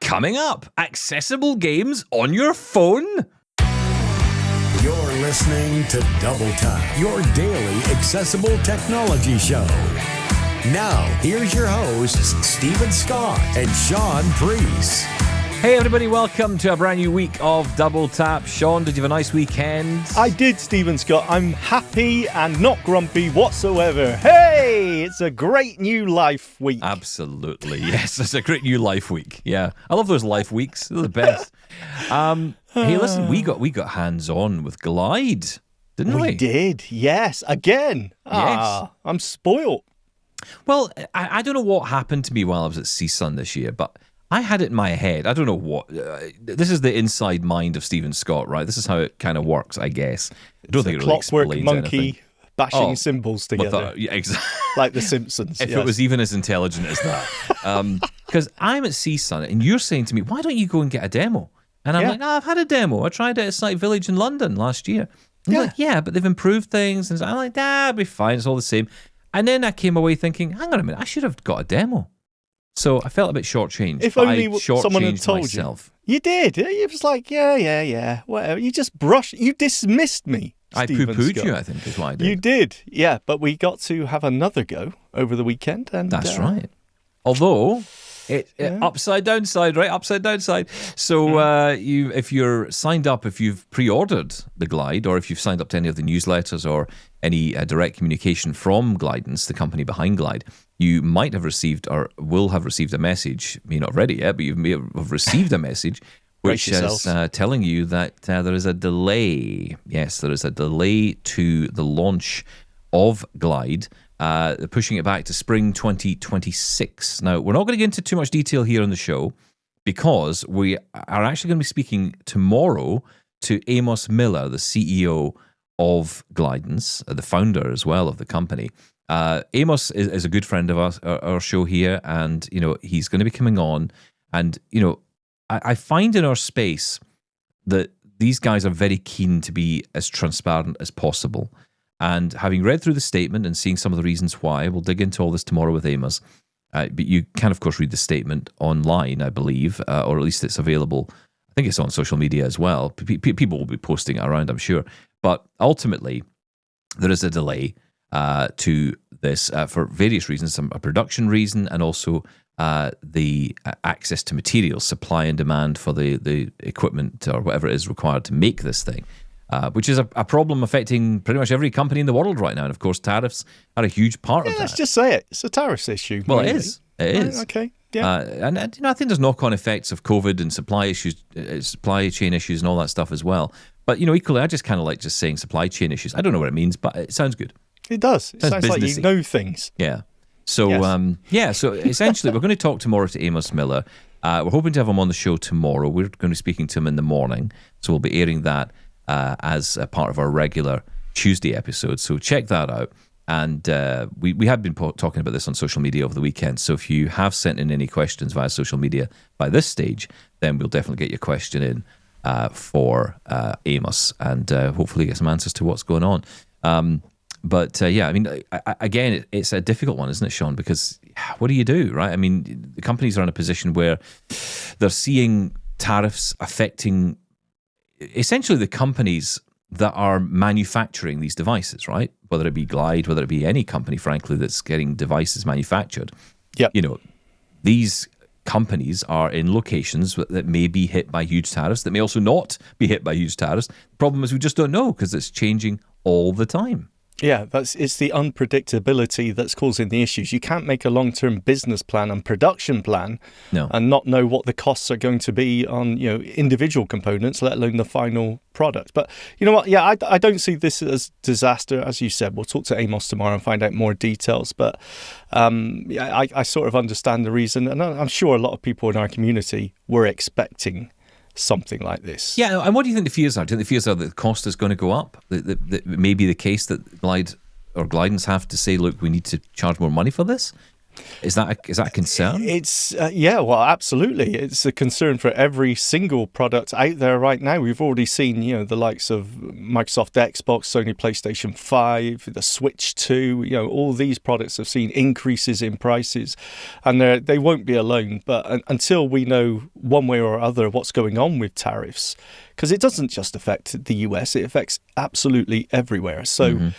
Coming up, accessible games on your phone. You're listening to Double Tap, your daily accessible technology show. Now, here's your hosts, Stephen Scott and Shaun Priest. Hey everybody, welcome to a brand new week of Double Tap. Shaun, did you have a nice weekend? I did, Stephen Scott. I'm happy and not grumpy whatsoever. Hey, it's a great new life week. Absolutely, yes. It's a great new life week. Yeah, I love those life weeks. They're the best. Hey, listen, we got hands-on with Glide, didn't we? We did, yes. Again. Yes. I'm spoiled. Well, I don't know what happened to me while I was at CSUN this year, but I had it in my head. I don't know what. This is the inside mind of Stephen Scott, right? This is how it kind of works, I guess. I don't think it really Clockwork explains monkey anything. bashing symbols together. Yeah, exactly. Like The Simpsons. If it was even as intelligent as that. Because I'm at CSUN, and you're saying to me, why don't you go and get a demo? And I'm like, no, I've had a demo. I tried it at Site Village in London last year. And you're like, yeah, but they've improved things. And I'm like, it'll be fine. It's all the same. And then I came away thinking, hang on a minute, I should have got a demo. So I felt a bit shortchanged. If only someone had told myself. You did. It was like, yeah, whatever. You just you dismissed me, I Stephen poo-pooed Scott. you, I think, is what I did. You did, yeah. But we got to have another go over the weekend. And that's right. Although, upside downside, right? Upside downside. So if you're signed up, if you've pre-ordered the Glide, or if you've signed up to any of the newsletters or any direct communication from Glidance, the company behind Glide, you might have received or will have received a message, may not have read it yet, but you may have received a message which is telling you that there is a delay. Yes, there is a delay to the launch of Glide, pushing it back to spring 2026. Now, we're not going to get into too much detail here on the show because we are actually going to be speaking tomorrow to Amos Miller, the CEO of Glidance, the founder as well of the company. Amos is a good friend of our show here, and he's going to be coming on. And I find in our space that these guys are very keen to be as transparent as possible. And having read through the statement and seeing some of the reasons why, we'll dig into all this tomorrow with Amos. But you can, of course, read the statement online, I believe, or at least it's available. I think it's on social media as well. People will be posting it around, I'm sure. But ultimately, there is a delay to this for various reasons, a production reason, and also the access to materials, supply and demand for the equipment or whatever it is required to make this thing, which is a problem affecting pretty much every company in the world right now. And of course, tariffs are a huge part of that. Let's just say it. It's a tariffs issue. Well, mainly. it is. It is. Right, okay. Yeah. And I think there's knock-on effects of COVID and supply issues, supply chain issues, and all that stuff as well. But equally, I just kind of like just saying supply chain issues. I don't know what it means, but it sounds good. It does. It sounds like you know things. Yeah. So so essentially, we're going to talk tomorrow to Amos Miller. We're hoping to have him on the show tomorrow. We're going to be speaking to him in the morning, so we'll be airing that as a part of our regular Tuesday episode. So check that out. And we have been talking about this on social media over the weekend. So if you have sent in any questions via social media by this stage, then we'll definitely get your question in for Amos and hopefully get some answers to what's going on. But again, it's a difficult one, isn't it, Shaun? Because what do you do, right? I mean, the companies are in a position where they're seeing tariffs affecting essentially the companies that are manufacturing these devices, right? Whether it be Glide, whether it be any company, frankly, that's getting devices manufactured. Yep. These companies are in locations that may be hit by huge tariffs, that may also not be hit by huge tariffs. The problem is we just don't know because it's changing all the time. Yeah, it's the unpredictability that's causing the issues. You can't make a long-term business plan and production plan and not know what the costs are going to be on individual components, let alone the final product. But you know what? Yeah, I don't see this as disaster, as you said. We'll talk to Amos tomorrow and find out more details. But I sort of understand the reason, and I'm sure a lot of people in our community were expecting something like this. Yeah, and what do you think the fears are? Do you think the fears are that the cost is going to go up? That it may be the case that Glide or Glidance have to say, look, we need to charge more money for this? Is that a concern? It's well, absolutely. It's a concern for every single product out there right now. We've already seen, the likes of Microsoft Xbox, Sony PlayStation 5, the Switch 2. All these products have seen increases in prices, and they won't be alone. But until we know one way or other what's going on with tariffs, because it doesn't just affect the US, it affects absolutely everywhere. So,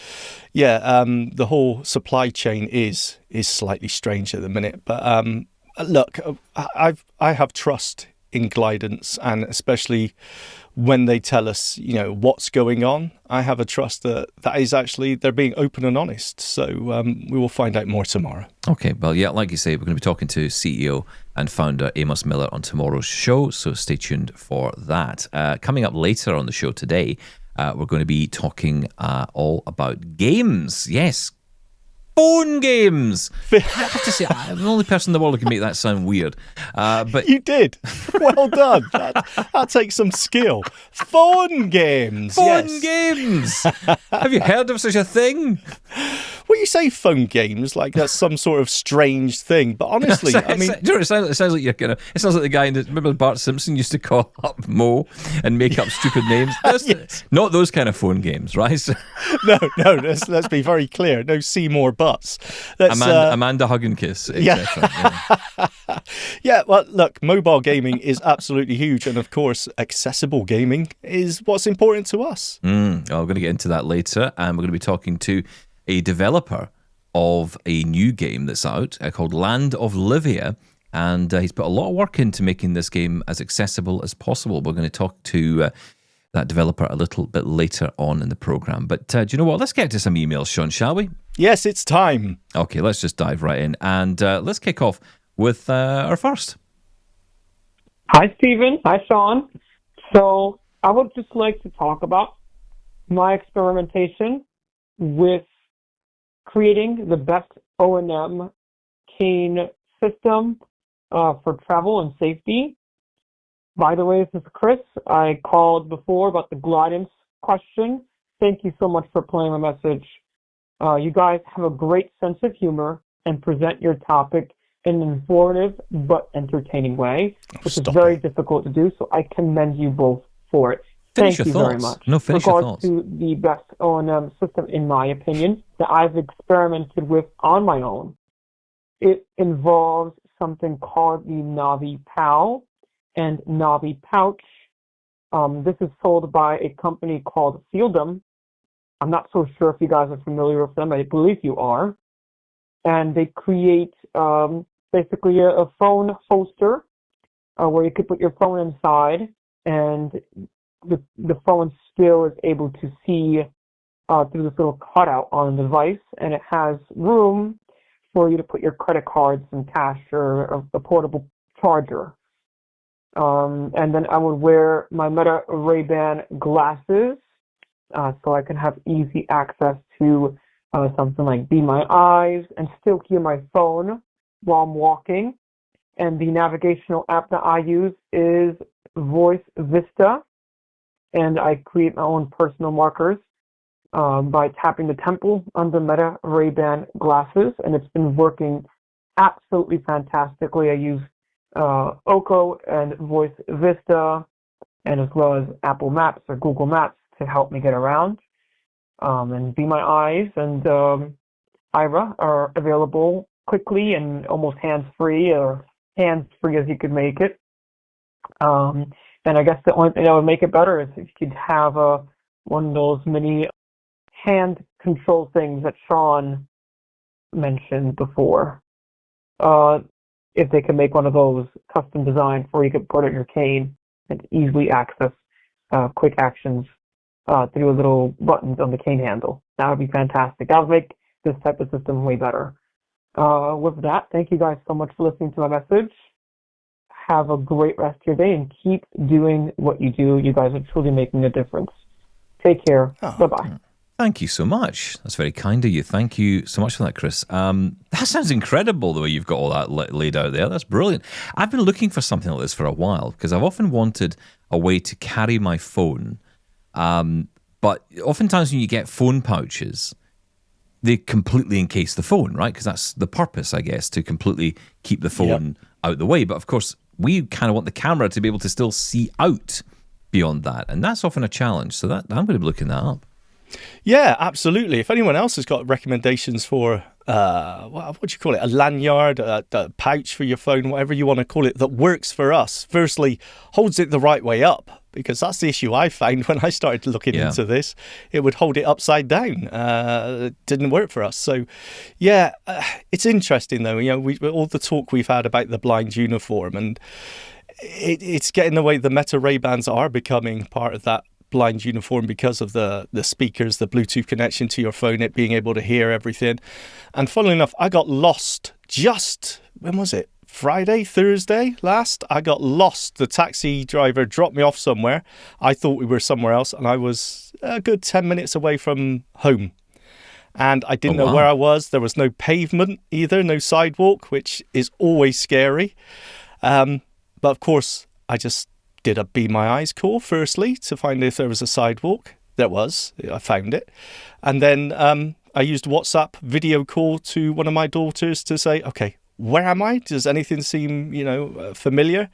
the whole supply chain is slightly strange at the minute. But look, I have trust in Glidance, and especially when they tell us, what's going on, I have a trust that is actually, they're being open and honest. So we will find out more tomorrow. Okay, well, yeah, like you say, we're going to be talking to CEO and founder Amos Miller on tomorrow's show, so stay tuned for that. Coming up later on the show today, we're going to be talking all about games. Yes, phone games. I have to say, I'm the only person in the world who can make that sound weird. But you did. Well done. That takes some skill. Phone games. Phone games. Have you heard of such a thing? Well, you say phone games like that's some sort of strange thing, but honestly, I mean, do you know, it sounds like you're it sounds like the guy remember Bart Simpson used to call up Mo and make up stupid names. Yes. Not those kind of phone games, right? No. Let's be very clear. No Seymour Butts. Amanda Hug and Kiss, etc. Yeah. Well, look, mobile gaming is absolutely huge, and of course, accessible gaming is what's important to us. We're going to get into that later, and we're going to be talking to a developer of a new game that's out called Land of Livia, and he's put a lot of work into making this game as accessible as possible. We're going to talk to that developer a little bit later on in the program. But do you know what? Let's get to some emails, Shaun, shall we? Yes, it's time. Okay, let's just dive right in, and let's kick off with our first. Hi, Stephen. Hi, Shaun. So I would just like to talk about my experimentation with creating the best O&M cane system for travel and safety. By the way, this is Chris. I called before about the Glidance question. Thank you so much for playing my message. You guys have a great sense of humor and present your topic in an informative but entertaining way, which is very difficult to do, so I commend you both for it. Thank you very much. No, finish your thoughts. To the best O&M system, in my opinion, that I've experimented with on my own, it involves something called the Navi Pouch and Navi Pouch. This is sold by a company called Fieldum. I'm not so sure if you guys are familiar with them. I believe you are. And they create basically a phone holster where you could put your phone inside, and the phone still is able to see through this little cutout on the device, and it has room for you to put your credit cards and cash or a portable charger. And then I would wear my Meta Ray-Ban glasses so I can have easy access to something like Be My Eyes and still hear my phone while I'm walking. And the navigational app that I use is Voice Vista. And I create my own personal markers by tapping the temple on the Meta Ray-Ban glasses, and it's been working absolutely fantastically. I use Oko and Voice Vista, and as well as Apple Maps or Google Maps to help me get around. And Be My Eyes and Ira are available quickly and almost hands-free, or hands-free as you could make it. And I guess the only thing that would make it better is if you could have one of those mini hand control things that Shaun mentioned before. If they could make one of those custom designed where you could put it in your cane and easily access quick actions through little buttons on the cane handle. That would be fantastic. That would make this type of system way better. With that, thank you guys so much for listening to my message. Have a great rest of your day and keep doing what you do. You guys are truly making a difference. Take care. Bye-bye. Thank you so much. That's very kind of you. Thank you so much for that, Chris. That sounds incredible, the way you've got all that laid out there. That's brilliant. I've been looking for something like this for a while because I've often wanted a way to carry my phone. But oftentimes when you get phone pouches, they completely encase the phone, right? Because that's the purpose, I guess, to completely keep the phone out the way. But of course, we kind of want the camera to be able to still see out beyond that. And that's often a challenge. So that I'm going to be looking that up. Yeah, absolutely. If anyone else has got recommendations for what do you call it, a lanyard, a pouch for your phone, whatever you want to call it, that works for us, firstly, holds it the right way up, because that's the issue I found when I started looking into this. It would hold it upside down. It didn't work for us. So, yeah, it's interesting, though. All the talk we've had about the blind uniform, and it's getting the way the Meta Ray-Bans are becoming part of that blind uniform because of the speakers, the Bluetooth connection to your phone, it being able to hear everything. And funnily enough, I got lost when was it? Friday, Thursday last? I got lost. The taxi driver dropped me off somewhere. I thought we were somewhere else, and I was a good 10 minutes away from home. And I didn't know where I was. There was no pavement either, no sidewalk, which is always scary. But of course, I just did a Be My Eyes call, firstly, to find if there was a sidewalk. There was. I found it. And then I used WhatsApp video call to one of my daughters to say, okay, where am I? Does anything seem, familiar?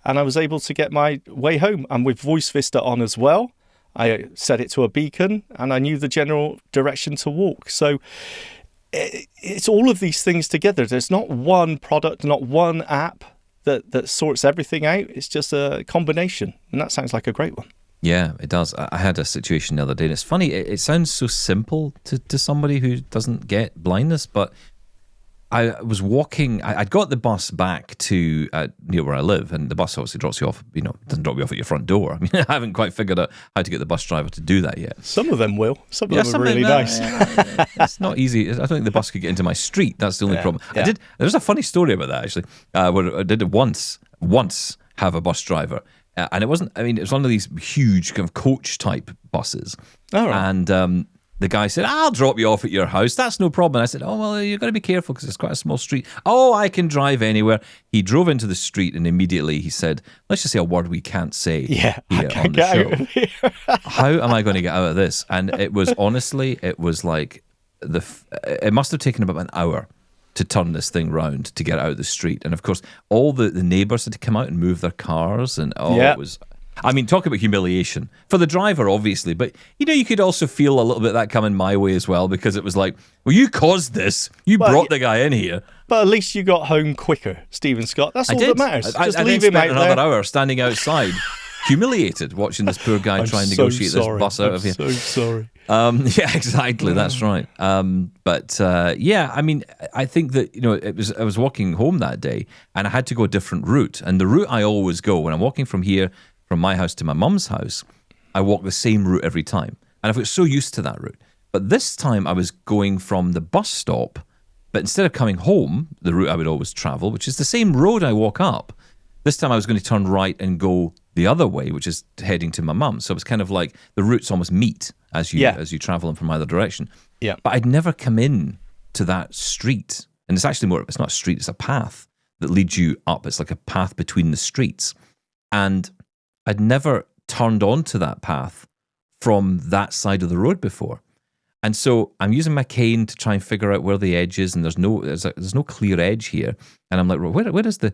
And I was able to get my way home. And with Voice Vista on as well, I set it to a beacon and I knew the general direction to walk. So it's all of these things together. There's not one product, not one app that sorts everything out. It's just a combination, and that sounds like a great one. Yeah, it does. I had a situation the other day, and it's funny, it sounds so simple to somebody who doesn't get blindness, but I was walking, I'd got the bus back to near where I live, and the bus obviously drops you off, doesn't drop you off at your front door. I mean, I haven't quite figured out how to get the bus driver to do that yet. Some of them will. Some of them are really nice. It's not easy. I don't think the bus could get into my street. That's the only problem. Yeah. There's a funny story about that, actually, where I did once have a bus driver. And it was one of these huge kind of coach type buses. All right. And the guy said, I'll drop you off at your house. That's no problem. And I said, oh, well, you've got to be careful because it's quite a small street. Oh, I can drive anywhere. He drove into the street and immediately he said, let's just say a word we can't say here on the show. How am I going to get out of this? And it was honestly, it was like, it must have taken about an hour to turn this thing round to get out of the street. And of course, all the neighbours had to come out and move their cars. And it was... talk about humiliation for the driver, obviously, but you could also feel a little bit of that coming my way as well, because it was like, well, you caused this, brought the guy in here. But at least you got home quicker, Stephen Scott. That's all that matters. Just leave him out there. Another hour standing outside, humiliated, watching this poor guy try and negotiate this bus out of here. I'm so sorry. Yeah, exactly. That's right. I think that I was walking home that day, and I had to go a different route. And the route I always go when I'm walking from here, from my house to my mum's house, I walk the same route every time. And I've got so used to that route. But this time I was going from the bus stop, but instead of coming home, the route I would always travel, which is the same road I walk up, this time I was going to turn right and go the other way, which is heading to my mum. So it was kind of like the routes almost meet as you travel them from either direction. Yeah. But I'd never come in to that street. And it's actually it's not a street, it's a path that leads you up. It's like a path between the streets. And I'd never turned onto that path from that side of the road before. And so I'm using my cane to try and figure out where the edge is, and there's no clear edge here. And I'm like, where's the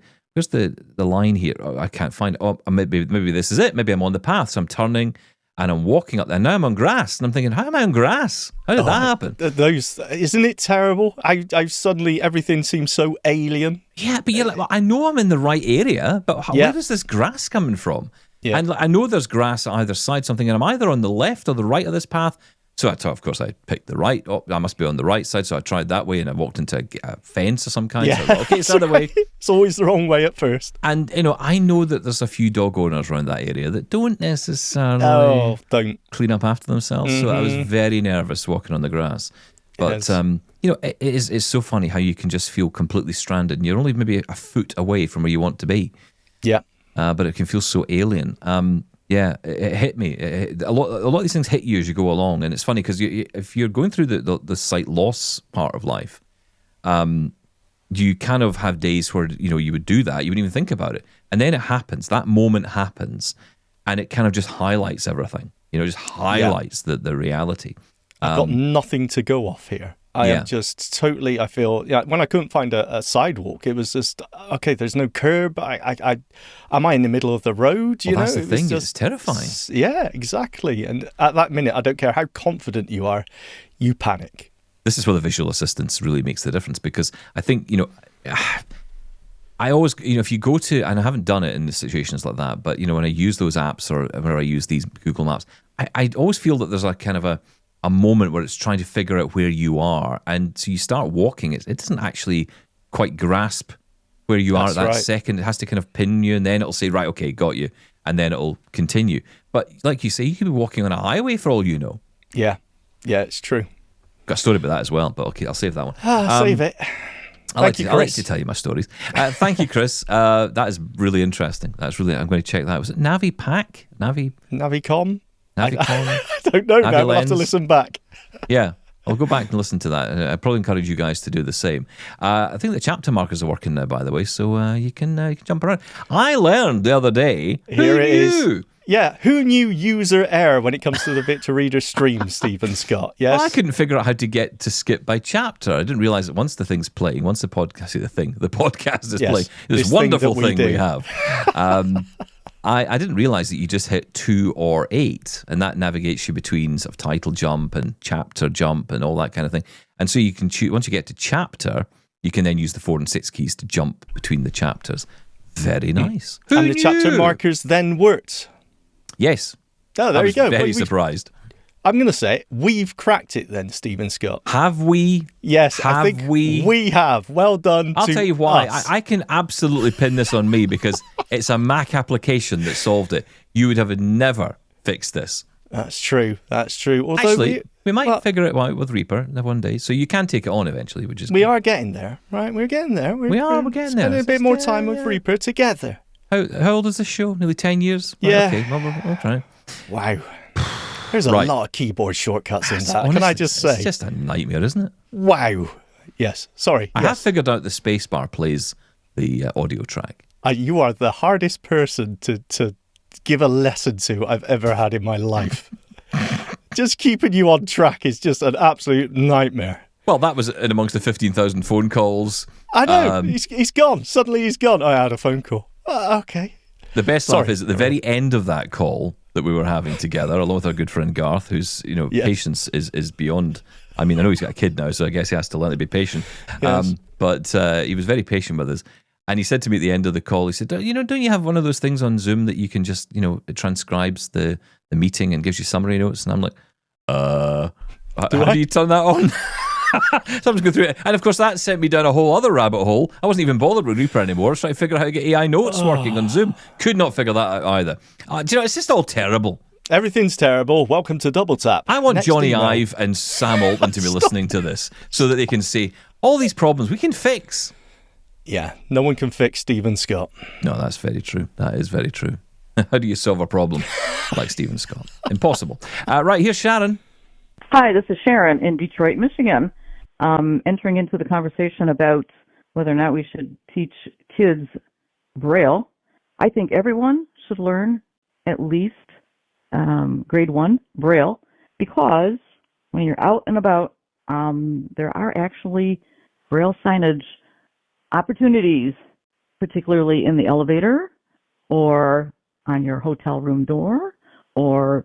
line here? Oh, I can't find it. Oh, maybe this is it. Maybe I'm on the path. So I'm turning and I'm walking up there. Now I'm on grass. And I'm thinking, how am I on grass? How did that happen? Isn't it terrible? I suddenly, everything seems so alien. Yeah, but you're like, well, I know I'm in the right area, but where is this grass coming from? Yeah. And I know there's grass on either side, and I'm either on the left or the right of this path. So of course, I picked the right. Oh, I must be on the right side. So I tried that way, and I walked into a fence of some kind. Yeah, so okay, it's the other way. It's always the wrong way at first. And I know that there's a few dog owners around that area that don't necessarily clean up after themselves. Mm-hmm. So I was very nervous walking on the grass. But it's so funny how you can just feel completely stranded, and you're only maybe a foot away from where you want to be. Yeah. But it can feel so alien. It hit me. A lot of these things hit you as you go along, and it's funny because if you're going through the sight loss part of life, you kind of have days where you would do that, you wouldn't even think about it, and then it happens. That moment happens, and it kind of just highlights everything. Just highlights the reality. I've got nothing to go off here. I am just totally, I feel, when I couldn't find a sidewalk, it was just, okay, there's no curb. Am I in the middle of the road? You know, that's the thing. It's terrifying. Yeah, exactly. And at that minute, I don't care how confident you are, you panic. This is where the visual assistance really makes the difference, because I think, I always, if you go to, and I haven't done it in situations like that, but, when I use those apps or when I use these Google Maps, I always feel that there's a kind of a moment where it's trying to figure out where you are. And so you start walking, it doesn't actually quite grasp where you are at that second. It has to kind of pin you, and then it'll say, right, okay, got you. And then it'll continue. But like you say, you could be walking on a highway for all you know. Yeah, it's true. Got a story about that as well, but okay, I'll save that one. Save it. I like to tell you my stories. Thank you, Chris. That is really interesting. I'm going to check that. Was it Navi Pack? Navicom? Navicom? I don't know. Now I'll have to listen back. Yeah, I'll go back and listen to that. I probably encourage you guys to do the same. I think the chapter markers are working now, by the way, so you can jump around. I learned the other day. Here it is. Yeah, who knew user error when it comes to the bit to reader stream, Stephen Scott? Yes. Well, I couldn't figure out how to get to skip by chapter. I didn't realize that once the thing's playing, once the podcast is playing, this wonderful thing we have. I didn't realize that you just hit 2 or 8, and that navigates you between sort of title jump and chapter jump and all that kind of thing. And so you can choose, once you get to chapter, you can then use the 4 and 6 keys to jump between the chapters. Very nice. And the chapter markers then worked. Yes. Oh, there you go. Very surprised. I'm going to say we've cracked it then, Stephen Scott. Have we? Yes, I think we have. Well done. I'll tell you why. I can absolutely pin this on me because it's a Mac application that solved it. You would have never fixed this. That's true. Although actually, we might figure it out with Reaper one day. So you can take it on eventually, which is we are getting there, right? We're getting there. We're getting there. Spending a bit more time with Reaper together. How old is this show? Nearly 10 years? Yeah. Okay, we'll try. Wow. There's a lot of keyboard shortcuts in that. Honestly, can I just say? It's just a nightmare, isn't it? Wow. Yes. Sorry. I have figured out the spacebar plays the audio track. You are the hardest person to give a lesson to I've ever had in my life. Just keeping you on track is just an absolute nightmare. Well, that was in amongst the 15,000 phone calls. I know. He's gone. Suddenly he's gone. I had a phone call. Okay. The best laugh is at the very end of that call that we were having together, along with our good friend Garth, whose patience is beyond. I mean, I know he's got a kid now, so I guess he has to learn to be patient. Yes. But he was very patient with us. And he said to me at the end of the call, he said, don't you have one of those things on Zoom that you can just, it transcribes the meeting and gives you summary notes? And I'm like, how do you turn that on? So I'm just going through it. And of course, that sent me down a whole other rabbit hole. I wasn't even bothered with Reaper anymore. I was trying to figure out how to get AI notes working on Zoom. Could not figure that out either. It's just all terrible. Everything's terrible. Welcome to Double Tap. I want Johnny Ive and Sam Altman to be listening to this so that they can say, all these problems we can fix. Yeah, no one can fix Stephen Scott. No, that's very true. That is very true. How do you solve a problem like Stephen Scott? Impossible. Right, here's Sharon. Hi, this is Sharon in Detroit, Michigan. Entering into the conversation about whether or not we should teach kids Braille. I think everyone should learn at least grade 1 Braille, because when you're out and about, there are actually Braille signage opportunities, particularly in the elevator or on your hotel room door, or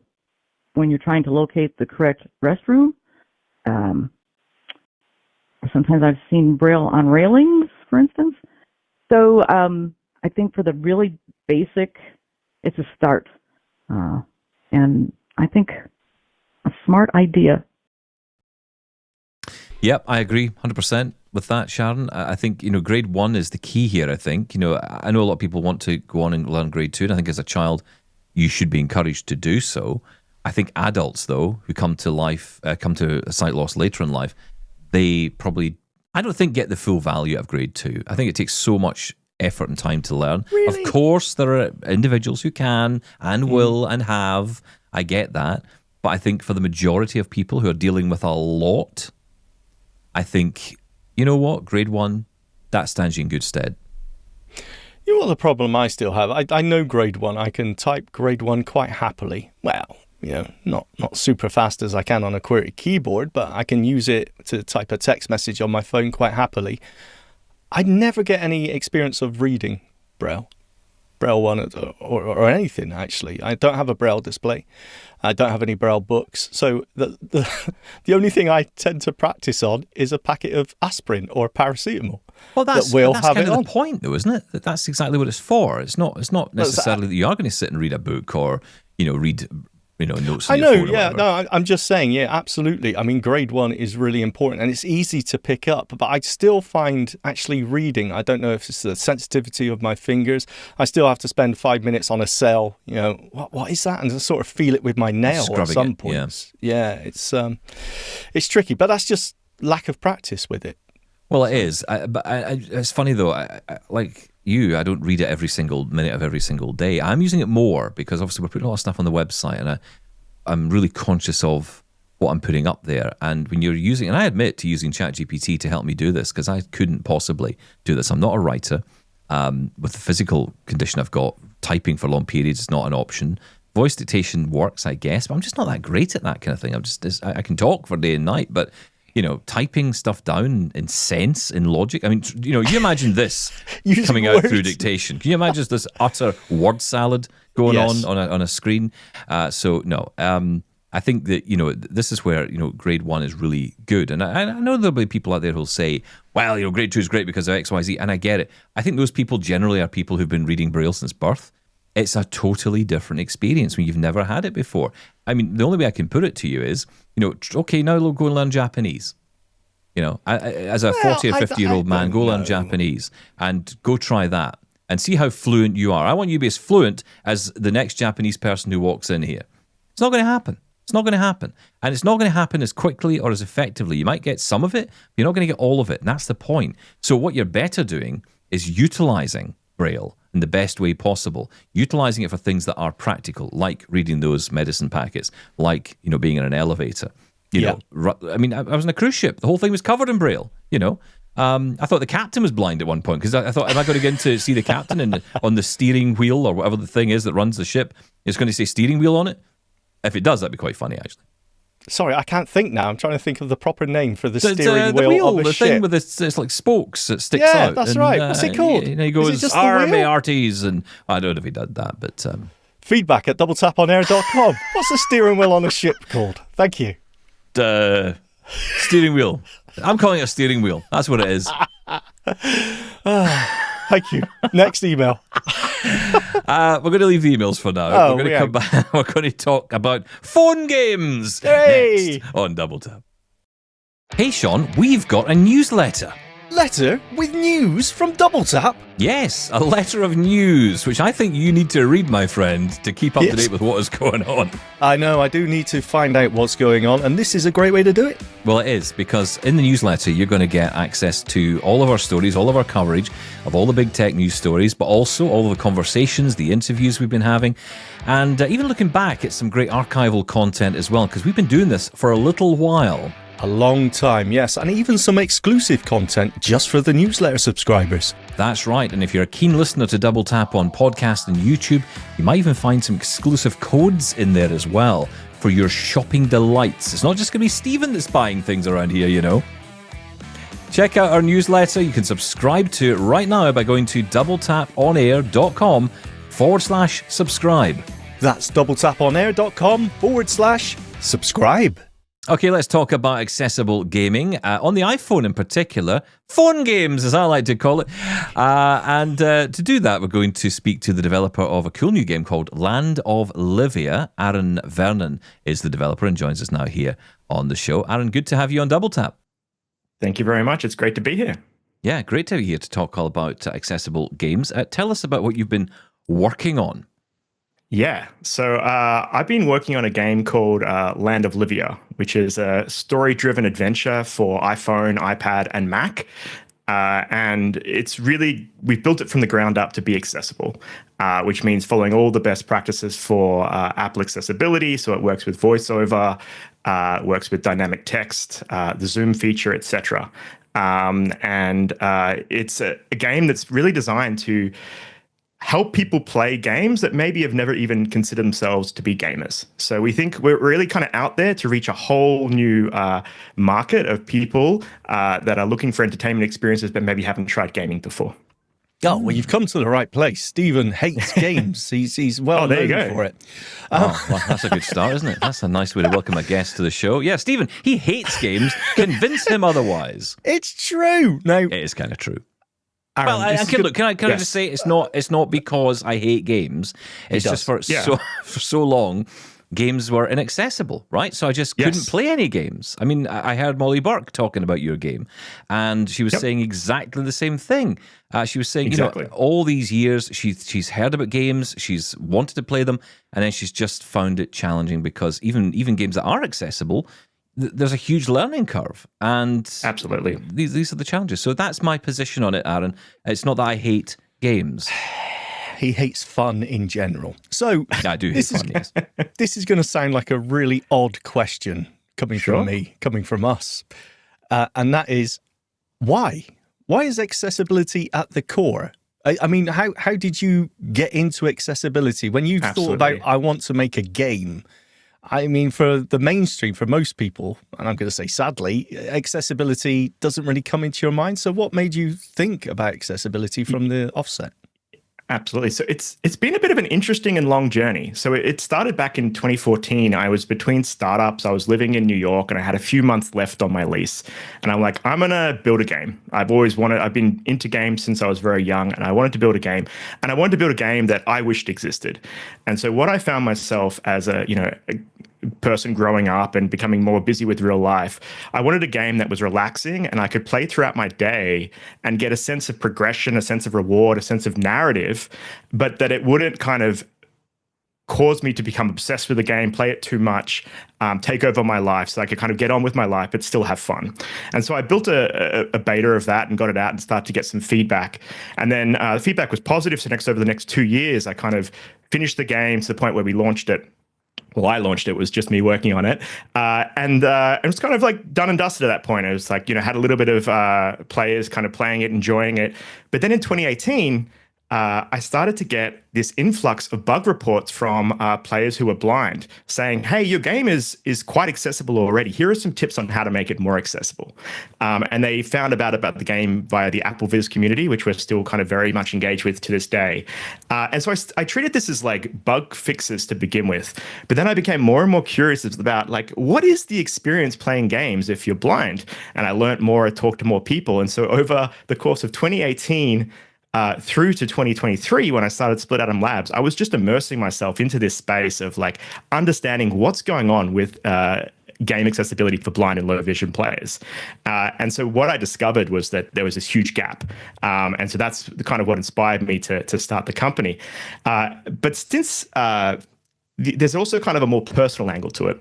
when you're trying to locate the correct restroom. Sometimes I've seen Braille on railings, for instance. So I think for the really basic, it's a start. And I think a smart idea. Yep, I agree 100% with that, Sharon. I think, grade 1 is the key here, I think. I know a lot of people want to go on and learn grade 2, and I think as a child, you should be encouraged to do so. I think adults, though, who come to sight loss later in life, they probably, I don't think, get the full value of grade 2. I think it takes so much effort and time to learn. Really? Of course, there are individuals who can and will and have. I get that. But I think for the majority of people who are dealing with a lot, I think, you know what, grade 1, that stands you in good stead. You know what the problem I still have? I know grade 1. I can type grade 1 quite happily. Well, not super fast as I can on a QWERTY keyboard, but I can use it to type a text message on my phone quite happily. I never get any experience of reading Braille 1 or anything, actually. I don't have a Braille display. I don't have any Braille books. So the only thing I tend to practice on is a packet of aspirin or paracetamol. Well, that's kind of the point, though, isn't it? That's exactly what it's for. It's not necessarily that you are going to sit and read a book or, read notes on your phone. No, I'm just saying, absolutely. I mean, grade 1 is really important and it's easy to pick up, but I still find actually reading, I don't know if it's the sensitivity of my fingers, I still have to spend 5 minutes on a cell, what is that? And just sort of feel it with my nail at some points. Yeah, it's tricky, but that's just lack of practice with it. Well, it is. But it's funny, though, like you, I don't read it every single minute of every single day. I'm using it more because obviously we're putting a lot of stuff on the website and I'm really conscious of what I'm putting up there. And when you're using, and I admit to using ChatGPT to help me do this because I couldn't possibly do this. I'm not a writer. With the physical condition I've got, typing for long periods is not an option. Voice dictation works, I guess, but I'm just not that great at that kind of thing. I can talk for day and night, but typing stuff down in sense, in logic. I mean, you imagine this coming out through dictation. Can you imagine this utter word salad going on a screen? So no, I think that, this is where, grade 1 is really good. And I know there'll be people out there who'll say, well, grade 2 is great because of X, Y, Z. And I get it. I think those people generally are people who've been reading Braille since birth. It's a totally different experience when you've never had it before. I mean, the only way I can put it to you is, okay, now go and learn Japanese. As a 40 or 50-year-old man, go learn Japanese and go try that and see how fluent you are. I want you to be as fluent as the next Japanese person who walks in here. It's not going to happen. It's not going to happen. And it's not going to happen as quickly or as effectively. You might get some of it, but you're not going to get all of it. And that's the point. So what you're better doing is utilizing Braille in the best way possible, utilizing it for things that are practical, like reading those medicine packets, like, being in an elevator. I mean, I was on a cruise ship. The whole thing was covered in Braille, I thought the captain was blind at one point because I thought, am I going to get in to see the captain on the steering wheel or whatever the thing is that runs the ship? It's going to say steering wheel on it? If it does, that'd be quite funny, actually. Sorry, I can't think now. I'm trying to think of the proper name for the steering wheel of a ship. The thing with it's like spokes that sticks out. Yeah, that's right. What's it called? He goes, RMARTs, and I don't know if he did that, but... Feedback at doubletaponair.com. What's the steering wheel on a ship called? Thank you. Steering wheel. I'm calling it a steering wheel. That's what it is. Thank you. Next email. We're going to leave the emails for now. We're going to come back. We're going to talk about phone games next on Double Tap. Hey, Shaun, we've got a newsletter. Letter with news from Double Tap? Yes, a letter of news, which I think you need to read, my friend, to keep up to date with what is going on. I know, I do need to find out what's going on, and this is a great way to do it. Well, it is, because in the newsletter, you're going to get access to all of our stories, all of our coverage of all the big tech news stories, but also all of the conversations, the interviews we've been having, and even looking back at some great archival content as well, because we've been doing this for a little while. A long time, yes, and even some exclusive content just for the newsletter subscribers. That's right, and if you're a keen listener to Double Tap on podcast and YouTube, you might even find some exclusive codes in there as well for your shopping delights. It's not just going to be Stephen that's buying things around here, Check out our newsletter. You can subscribe to it right now by going to doubletaponair.com/subscribe. That's doubletaponair.com/subscribe. Okay, let's talk about accessible gaming. On the iPhone in particular, phone games, as I like to call it. And to do that, we're going to speak to the developer of a cool new game called Land of Livia. Aaron Vernon is the developer and joins us now here on the show. Aaron, good to have you on Double Tap. Thank you very much. It's great to be here. Yeah, great to have you here to talk all about accessible games. Tell us about what you've been working on. Yeah, so I've been working on a game called Land of Livia, which is a story-driven adventure for iPhone, iPad, and Mac. And it's really, we've built it from the ground up to be accessible, which means following all the best practices for Apple accessibility. So it works with VoiceOver, works with dynamic text, the Zoom feature, etc. And it's a game that's really designed to help people play games that maybe have never even considered themselves to be gamers. So we think we're really kind of out there to reach a whole new market of people that are looking for entertainment experiences but maybe haven't tried gaming before. Oh, well, you've come to the right place. Stephen hates games. He's well known for it. Well, that's a good start, isn't it? That's a nice way to welcome a guest to the show. Yeah, Stephen, he hates games. Convince him otherwise. It's true. No, it is kind of true. Aaron, well, can I just say it's not because I hate games. It's just for so long games were inaccessible, right? So I just couldn't play any games. I mean, I heard Molly Burke talking about your game, and she was saying exactly the same thing. She was saying, all these years she's heard about games, she's wanted to play them, and then she's just found it challenging because even games that are accessible, there's a huge learning curve, and absolutely these are the challenges. So that's my position on it, Aaron. It's not that I hate games. He hates fun in general. So I do hate fun. Yes. This is going to sound like a really odd question coming from me, coming from us, and that is why? Why is accessibility at the core? I mean, how did you get into accessibility when you thought about I want to make a game? I mean, for the mainstream, for most people, and I'm going to say sadly, accessibility doesn't really come into your mind. So what made you think about accessibility from the offset? Absolutely. So it's been a bit of an interesting and long journey. So it started back in 2014. I was between startups. I was living in New York and I had a few months left on my lease. And I'm like, I'm going to build a game. I've been into games since I was very young, and I wanted to build a game. And I wanted to build a game that I wished existed. And so what I found myself as a person growing up and becoming more busy with real life, I wanted a game that was relaxing and I could play throughout my day and get a sense of progression, a sense of reward, a sense of narrative, but that it wouldn't kind of cause me to become obsessed with the game, play it too much, take over my life, so I could kind of get on with my life but still have fun. And so I built a beta of that and got it out and started to get some feedback. And then the feedback was positive. So over the next 2 years, I kind of finished the game to the point where we launched it. Well, I launched it. It was just me working on it. And it was kind of like done and dusted at that point. It was like, had a little bit of players kind of playing it, enjoying it. But then in 2018, I started to get this influx of bug reports from players who were blind saying, hey, your game is quite accessible already. Here are some tips on how to make it more accessible. And they found about the game via the Apple Viz community, which we're still kind of very much engaged with to this day. And so I treated this as like bug fixes to begin with. But then I became more and more curious about like, what is the experience playing games if you're blind? And I learned more, I talked to more people. And so over the course of 2018, through to 2023, when I started Split Atom Labs, I was just immersing myself into this space of like understanding what's going on with game accessibility for blind and low vision players. And so what I discovered was that there was this huge gap. And so that's kind of what inspired me to start the company. But since there's also kind of a more personal angle to it.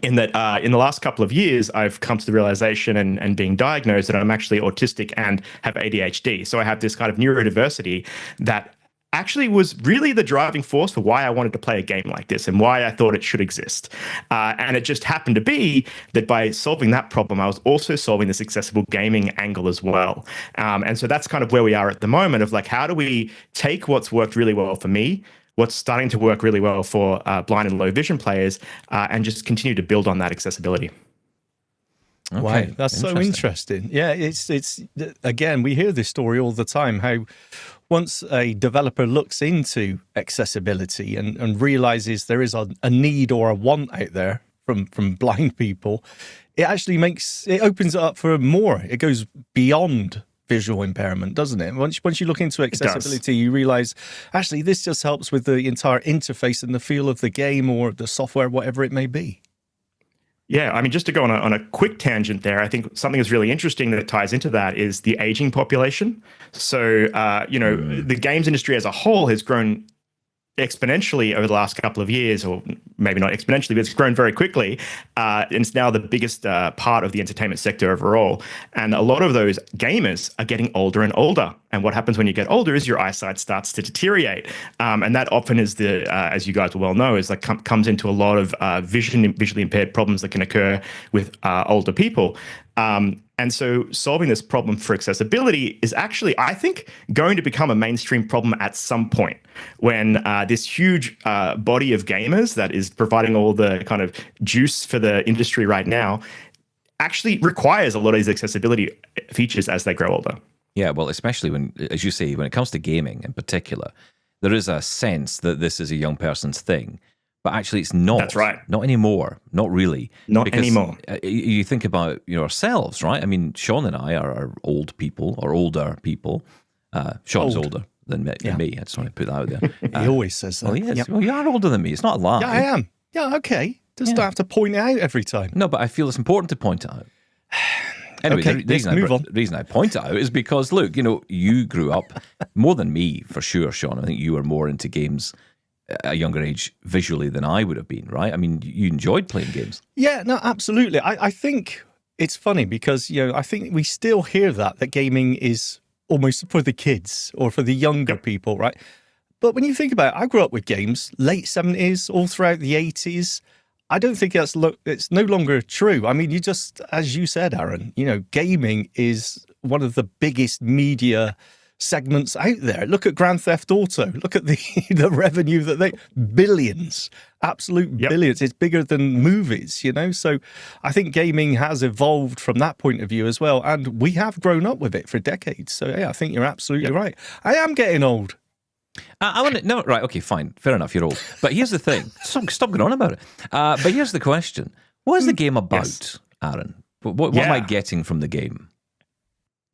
In that, in the last couple of years, I've come to the realization and being diagnosed that I'm actually autistic and have ADHD. So I have this kind of neurodiversity that actually was really the driving force for why I wanted to play a game like this and why I thought it should exist. And it just happened to be that by solving that problem, I was also solving this accessible gaming angle as well. And so that's kind of where we are at the moment of like, how do we take what's worked really well for me, what's starting to work really well for blind and low vision players, and just continue to build on that accessibility. Okay, wow, that's so interesting. Yeah, it's again, we hear this story all the time, how once a developer looks into accessibility and realizes there is a need or a want out there from blind people, it actually opens it up for more. It goes beyond visual impairment, doesn't it? Once you look into accessibility, you realize actually this just helps with the entire interface and the feel of the game or the software, whatever it may be. Yeah, I mean, just to go on a quick tangent there, I think something that's really interesting that ties into that is the aging population. So, the games industry as a whole has grown exponentially over the last couple of years, or maybe not exponentially, but it's grown very quickly. And it's now the biggest part of the entertainment sector overall. And a lot of those gamers are getting older and older. And what happens when you get older is your eyesight starts to deteriorate. And that often is as you guys will well know, is like comes into a lot of visually impaired problems that can occur with older people. And so solving this problem for accessibility is actually, I think, going to become a mainstream problem at some point when this huge body of gamers that is providing all the kind of juice for the industry right now actually requires a lot of these accessibility features as they grow older. Yeah, well, especially when, as you say, when it comes to gaming in particular, there is a sense that this is a young person's thing. But actually, it's not. That's right. Not anymore. Not really. Not anymore. You think about ourselves, right? I mean, Shaun and I are old people, or older people. Shaun's older than me. I just want to put that out there. He always says that. Well, he is. Yep. Well, you are older than me. It's not a lie. Yeah, I am. Yeah, okay. Just don't have to point it out every time. No, but I feel it's important to point it out. Anyway, okay, the reason I point it out is because, look, you grew up more than me, for sure, Shaun. I think you were more into games at a younger age visually than I would have been, right? I mean, you enjoyed playing games. Yeah, no, absolutely. I think it's funny because, I think we still hear that gaming is almost for the kids or for the younger people, right? But when you think about it, I grew up with games, late 70s, all throughout the 80s. I don't think it's no longer true. I mean, you just, as you said, Aaron, gaming is one of the biggest media segments out there. Look at Grand Theft Auto. Look at the revenue that billions, absolute billions. It's bigger than movies, So I think gaming has evolved from that point of view as well. And we have grown up with it for decades. So yeah, I think you're absolutely right. I am getting old. I want to, no, right, okay, fine. Fair enough, you're old. But here's the thing. Stop going on about it. But here's the question. What is the game about, Aaron? What am I getting from the game?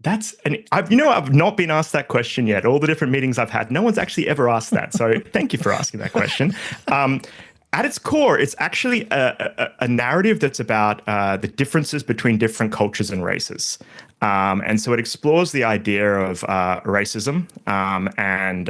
I've not been asked that question yet. All the different meetings I've had, no one's actually ever asked that. So thank you for asking that question. At its core, it's actually a narrative that's about the differences between different cultures and races. And so it explores the idea of racism and